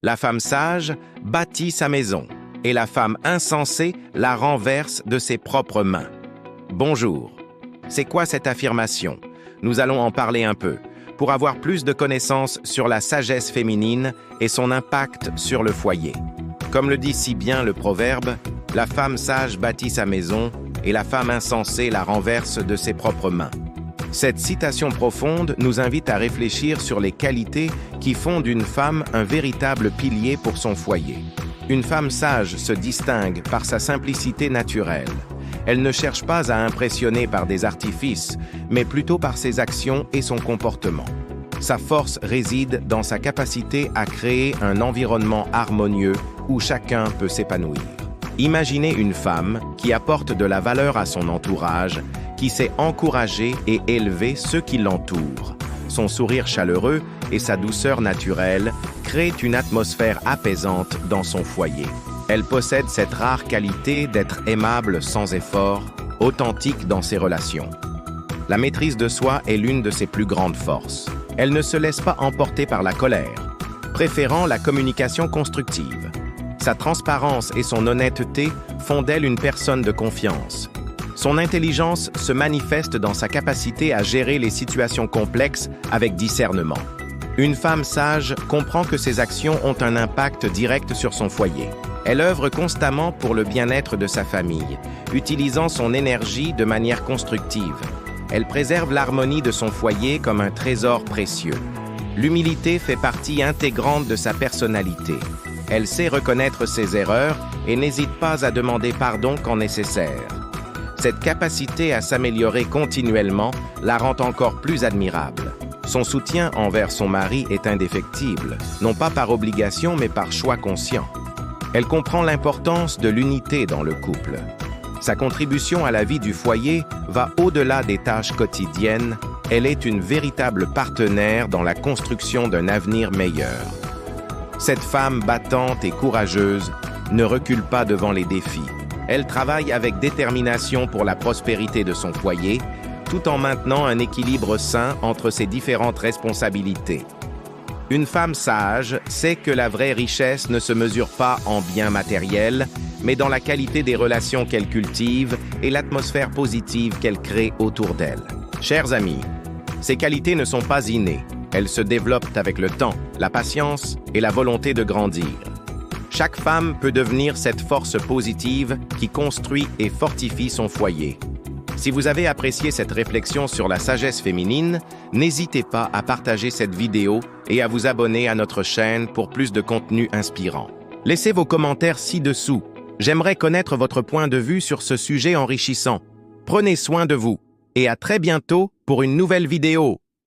La femme sage bâtit sa maison, et la femme insensée la renverse de ses propres mains. Bonjour. C'est quoi cette affirmation? Nous allons en parler un peu, pour avoir plus de connaissances sur la sagesse féminine et son impact sur le foyer. Comme le dit si bien le proverbe, la femme sage bâtit sa maison, et la femme insensée la renverse de ses propres mains. Cette citation profonde nous invite à réfléchir sur les qualités qui font d'une femme un véritable pilier pour son foyer. Une femme sage se distingue par sa simplicité naturelle. Elle ne cherche pas à impressionner par des artifices, mais plutôt par ses actions et son comportement. Sa force réside dans sa capacité à créer un environnement harmonieux où chacun peut s'épanouir. Imaginez une femme qui apporte de la valeur à son entourage, qui sait encourager et élever ceux qui l'entourent. Son sourire chaleureux et sa douceur naturelle créent une atmosphère apaisante dans son foyer. Elle possède cette rare qualité d'être aimable sans effort, authentique dans ses relations. La maîtrise de soi est l'une de ses plus grandes forces. Elle ne se laisse pas emporter par la colère, préférant la communication constructive. Sa transparence et son honnêteté font d'elle une personne de confiance. Son intelligence se manifeste dans sa capacité à gérer les situations complexes avec discernement. Une femme sage comprend que ses actions ont un impact direct sur son foyer. Elle œuvre constamment pour le bien-être de sa famille, utilisant son énergie de manière constructive. Elle préserve l'harmonie de son foyer comme un trésor précieux. L'humilité fait partie intégrante de sa personnalité. Elle sait reconnaître ses erreurs et n'hésite pas à demander pardon quand nécessaire. Cette capacité à s'améliorer continuellement la rend encore plus admirable. Son soutien envers son mari est indéfectible, non pas par obligation mais par choix conscient. Elle comprend l'importance de l'unité dans le couple. Sa contribution à la vie du foyer va au-delà des tâches quotidiennes. Elle est une véritable partenaire dans la construction d'un avenir meilleur. Cette femme battante et courageuse ne recule pas devant les défis. Elle travaille avec détermination pour la prospérité de son foyer, tout en maintenant un équilibre sain entre ses différentes responsabilités. Une femme sage sait que la vraie richesse ne se mesure pas en biens matériels, mais dans la qualité des relations qu'elle cultive et l'atmosphère positive qu'elle crée autour d'elle. Chers amis, ces qualités ne sont pas innées. Elles se développent avec le temps, la patience et la volonté de grandir. Chaque femme peut devenir cette force positive qui construit et fortifie son foyer. Si vous avez apprécié cette réflexion sur la sagesse féminine, n'hésitez pas à partager cette vidéo et à vous abonner à notre chaîne pour plus de contenu inspirant. Laissez vos commentaires ci-dessous. J'aimerais connaître votre point de vue sur ce sujet enrichissant. Prenez soin de vous et à très bientôt pour une nouvelle vidéo.